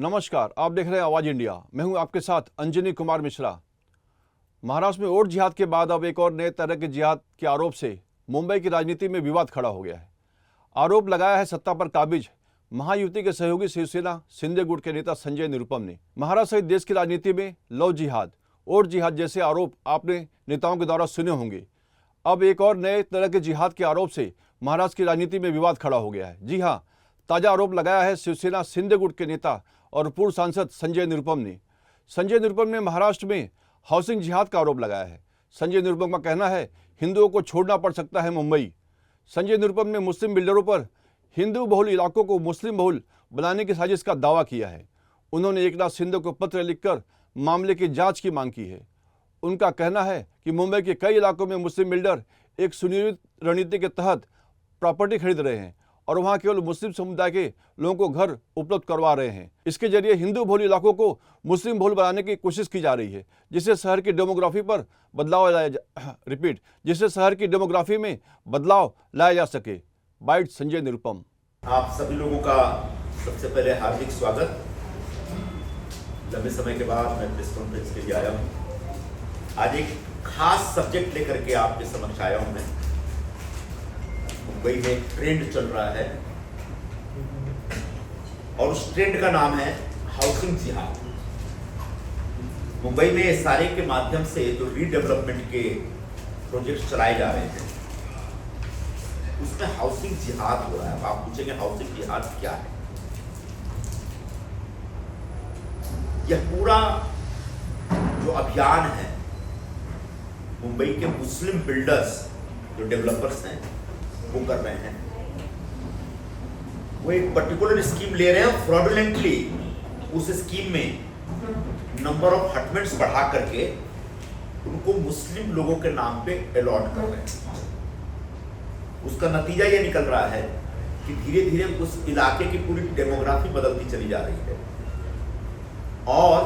नमस्कार, आप देख रहे हैं आवाज इंडिया। मैं हूं आपके साथ अंजनी कुमार मिश्रा। महाराष्ट्र में और जिहाद के बाद अब एक और नए तरह के जिहाद के आरोप से मुंबई की राजनीति में विवाद खड़ा हो गया है। आरोप लगाया है सत्ता पर काबिज महायुति के सहयोगी शिवसेना शिंदे गुट के नेता संजय निरुपम ने। महाराष्ट्र सहित देश की राजनीति में लव जिहाद और जिहाद जैसे आरोप आपने नेताओं के द्वारा सुने होंगे। अब एक और नए तरह के जिहाद के आरोप से महाराष्ट्र की राजनीति में विवाद खड़ा हो गया है। जी हाँ, ताजा आरोप लगाया है शिवसेना शिंदे गुट के नेता और पूर्व सांसद संजय निरुपम ने। संजय निरुपम ने महाराष्ट्र में हाउसिंग जिहाद का आरोप लगाया है। संजय निरुपम का कहना है हिंदुओं को छोड़ना पड़ सकता है मुंबई। संजय निरुपम ने मुस्लिम बिल्डरों पर हिंदू बहुल इलाकों को मुस्लिम बहुल बनाने की साजिश का दावा किया है। उन्होंने एकनाथ शिंदे को पत्र लिखकर मामले की जांच की मांग की है। उनका कहना है कि मुंबई के कई इलाकों में मुस्लिम बिल्डर एक सुनियोजित रणनीति के तहत प्रॉपर्टी खरीद रहे हैं और वहां केवल मुस्लिम समुदाय के लोगों को घर उपलब्ध करवा रहे हैं। इसके जरिए हिंदू बहुल इलाकों को मुस्लिम बहुल बनाने की कोशिश की जा रही है, जिससे शहर की डेमोग्राफी पर बदलाव जिससे शहर की डेमोग्राफी में बदलाव लाया जा सके। बाइट संजय निरुपम। आप सभी लोगों का सबसे पहले हार्दिक स्वागत। लंबे समय के बाद मैं प्रेस कॉन्फ्रेंस के लिए आया हूँ। आज एक खास सब्जेक्ट लेकर के आपके समक्ष आया हूँ। मैं मुंबई में एक ट्रेंड चल रहा है और उस ट्रेंड का नाम है हाउसिंग जिहाद। मुंबई में एसआरए के माध्यम से जो रीडेवलपमेंट के प्रोजेक्ट चलाए जा रहे हैं उसमें हाउसिंग जिहाद हो रहा है। आप पूछेंगे हाउसिंग जिहाद क्या है? यह पूरा जो अभियान है मुंबई के मुस्लिम बिल्डर्स जो डेवलपर्स हैं वो कर रहे हैं। वो एक पर्टिकुलर स्कीम ले रहे हैं, फ्रॉडुलेंटली उस स्कीम में नंबर ऑफ हटमेंट्स बढ़ा करके उनको मुस्लिम लोगों के नाम पे अलॉट कर रहे हैं। उसका नतीजा ये निकल रहा है कि धीरे धीरे उस इलाके की पूरी डेमोग्राफी बदलती चली जा रही है और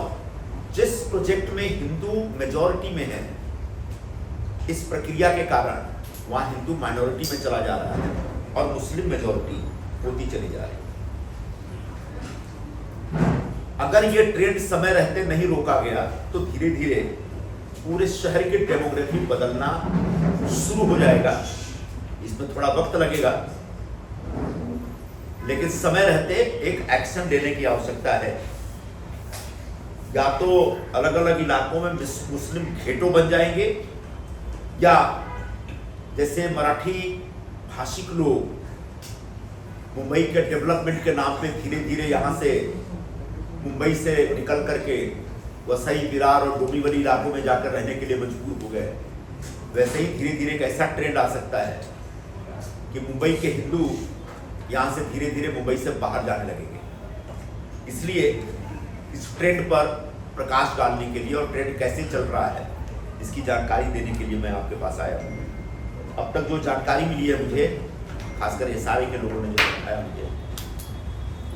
जिस प्रोजेक्ट में हिंदू मेजॉरिटी में है, इस प्रक्रिया के कारण वहां हिंदू माइनॉरिटी में चला जा रहा है और मुस्लिम मेजॉरिटी होती चली जा रही है। अगर ये ट्रेंड समय रहते नहीं रोका गया तो धीरे धीरे पूरे शहर की डेमोग्राफी बदलना शुरू हो जाएगा। इसमें थोड़ा वक्त लगेगा, लेकिन समय रहते एक एक्शन लेने की आवश्यकता है। या तो अलग अलग इलाकों में मुस्लिम घेटो बन जाएंगे, या जैसे मराठी भाषिक लोग मुंबई के डेवलपमेंट के नाम पे धीरे धीरे यहाँ से मुंबई से निकल करके वसई, विरार और डोंबिवली इलाकों में जाकर रहने के लिए मजबूर हो गए, वैसे ही धीरे धीरे एक ऐसा ट्रेंड आ सकता है कि मुंबई के हिंदू यहाँ से धीरे धीरे मुंबई से बाहर जाने लगेंगे। इसलिए इस ट्रेंड पर प्रकाश डालने के लिए और ट्रेंड कैसे चल रहा है इसकी जानकारी देने के लिए मैं आपके पास आया हूँ। अब तक जो जानकारी मिली है मुझे, खासकर एसआरए के लोगों ने जो बताया मुझे,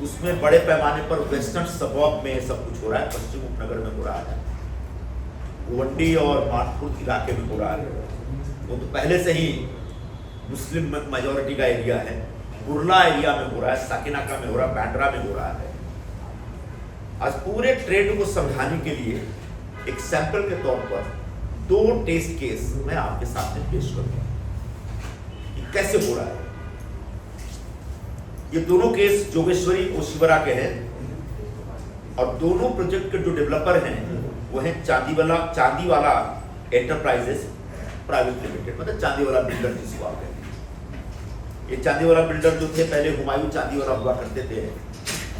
उसमें बड़े पैमाने पर वेस्टर्न सबॉर्ब में सब कुछ हो रहा है। पश्चिम उपनगर में हो रहा है, गोवंडी और मानपुर इलाके में हो रहा है। वो तो पहले से ही मुस्लिम मेजॉरिटी का एरिया है। बुरला एरिया में हो रहा है, साकिनाका में हो रहा है, बांद्रा में हो रहा है। आज पूरे ट्रेंड को समझाने के लिए एक सैंपल के तौर पर 2 टेस्ट केस मैं आपके सामने पेश करूंगा कि कैसे हो रहा है। ये दोनों केस जोगेश्वरी ओशिवरा के हैं और दोनों प्रोजेक्ट के जो डेवलपर हैं वो हैं चांदीवाला एंटरप्राइजेस प्राइवेट लिमिटेड, मतलब चांदीवाला बिल्डर जिसको आप कहते हैं। ये चांदीवाला बिल्डर जो थे पहले हुमायूं चांदीवाला हुआ करते थे।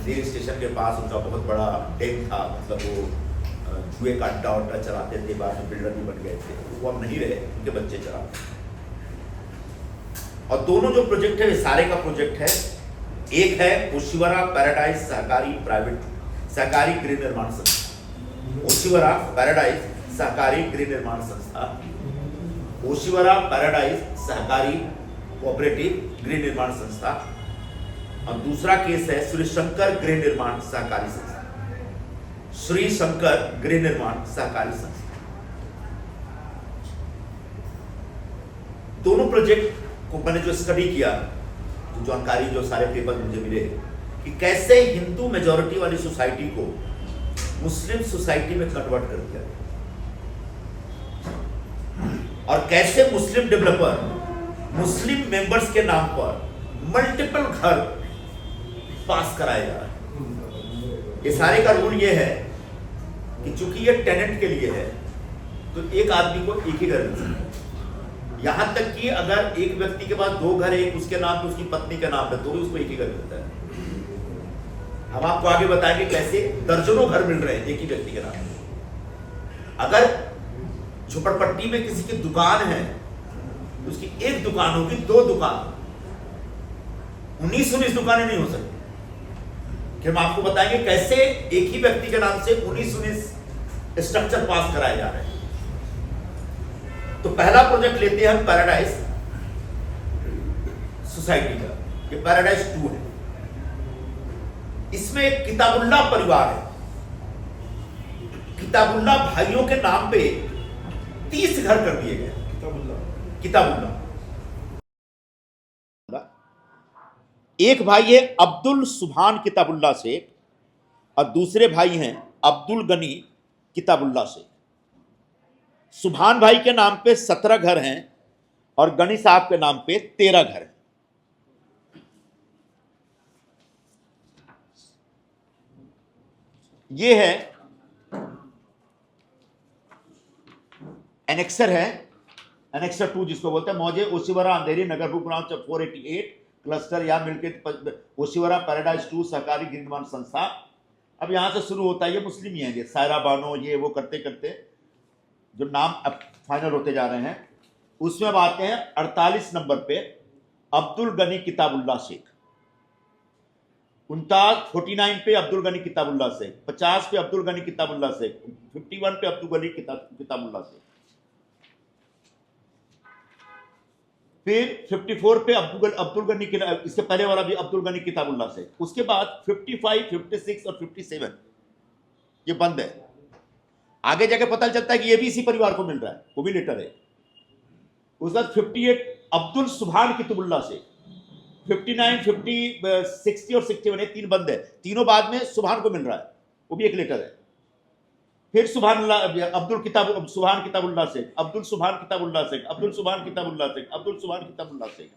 दिल्ली स्टेशन के पास उनका बहुत बड़ा डेम था, मतलब वो जुए का अड्डा चलाते थे। बाद में बिल्डर भी बन गए थे, वो अब नहीं रहे, उनके बच्चे चलाते। और दोनों जो प्रोजेक्ट है सारे का प्रोजेक्ट है। एक है ओशिवरा पैराडाइज सहकारी गृह निर्माण संस्था, ओशिवरा पैराडाइज सहकारी गृह निर्माण संस्था, ओशिवरा पैराडाइज सहकारी कोऑपरेटिव गृह निर्माण संस्था। और दूसरा केस है श्री शंकर गृह निर्माण सहकारी संस्था, श्री शंकर गृह निर्माण सहकारी संस्था। दोनों प्रोजेक्ट को मैंने जो स्टडी किया, जो जानकारी, जो सारे पेपर मुझे मिले, कि कैसे हिंदू मेजॉरिटी वाली सोसाइटी को मुस्लिम सोसाइटी में कन्वर्ट कर दिया गया और कैसे मुस्लिम डेवलपर मुस्लिम मेंबर्स के नाम पर मल्टीपल घर पास कराए जा रहे हैं। ये सारे का रूल ये है कि चूंकि ये टेनेंट के लिए है तो एक आदमी को एक ही घर मिल सकता है। यहां तक कि अगर एक व्यक्ति के पास 2 घर है, एक उसके नाम पे उसकी पत्नी के नाम पे, तो भी उसको एक ही घर मिलता है। हम आपको आगे बताएंगे कैसे दर्जनों घर मिल रहे हैं एक ही व्यक्ति के नाम पे। अगर झोपड़पट्टी में किसी की दुकान है तो उसकी एक दुकान होगी, 2 दुकान, 19 दुकानें नहीं हो सकती। कि हम आपको बताएंगे कैसे एक ही व्यक्ति के नाम से 19 स्ट्रक्चर पास कराए जा रहे हैं। तो पहला प्रोजेक्ट लेते हैं हम पैराडाइज सोसाइटी का। ये पैराडाइज 2 है। इसमें एक किताबुल्ला परिवार है। किताबुल्ला भाइयों के नाम पे 30 घर कर दिए गए। किताबुल्ला एक भाई है अब्दुल सुभान किताबुल्ला शेख और दूसरे भाई हैं अब्दुल गनी किताबुल्ला शेख। सुभान भाई के नाम पे 17 घर हैं और गनी साहब के नाम पे 13 घर हैं। ये है एनेक्सर है, एनेक्सर 2 जिसको बोलते हैं। मौजे ओशिवरा अंधेरी नगर रूपनाथ 488 क्लस्टर या मिलकर ओशिवरा पैराडाइज 2 सहकारी गृह निर्माण संस्था। अब यहां से शुरू होता है, ये मुस्लिम ही है, सायरा बानो ये वो करते करते जो नाम अब फाइनल होते जा रहे हैं। उसमें अब आते हैं 48 नंबर पे अब्दुल गनी किताबुल्ला शेख, 49 पे अब्दुल गनी किताबुल्ला शेख, 50 पे अब्दुल गनी किताबुल्ला शेख, 51 पे अब्दुल गनी किताबुल्ला शेख, फिर 54 पे अब्दुल गनी, इसके पहले वाला भी अब्दुल गनी किताबुल्ला शेख। उसके बाद 55, 56 और 57 ये बंद है। आगे जाके पता चलता है कि ये भी इसी परिवार को मिल रहा है, वो भी लेटर है। उसके बाद 58 अब्दुल सुभान किताबुल्ला शेख, 59, 50, 60 और 61 ये 3 बंद है। तीनों बाद में सुभान को मिल रहा है, वो भी एक लेटर है। फिर अब्दुल सुभान किताबुल्ला शेख, अब्दुल सुभान किताबुल्ला शेख, अब्दुल सुभान किताबुल्ला शेख, अब्दुल सुभान किताबुल्ला शेख।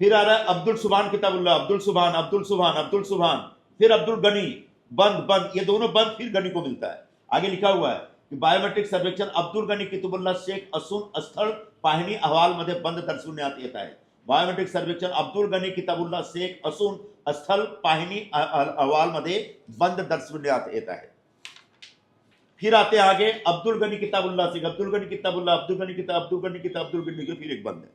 फिर आ रहा है अब्दुल सुभान किताबुल्ला, अब्दुल सुभान, अब्दुल सुभान, अब्दुल सुभान, फिर अब्दुल गनी, बंद बंद, ये दोनों बंद, फिर गनी को मिलता है। आगे लिखा हुआ है कि बायोमेट्रिक सर्वेक्षण अब्दुल गनी किताबुल्ला शेख असून स्थल पाहणी अहवाल मध्ये बंद दर्शवण्यात येत आहे। बायोमेट्रिक सर्वेक्षण अब्दुल गनी किताबुल्ला शेख असून स्थल पाहणी अहवाल मध्ये बंद दर्शवण्यात येत आहे। फिर आते आगे अब्दुल गनी किताबुल्ला शेख, अब्दुल गनी किताबुल्ला, अब्दुल गनी किताब, अब्दुल गनी किताब, अब्दुल गनी, फिर एक बंद है।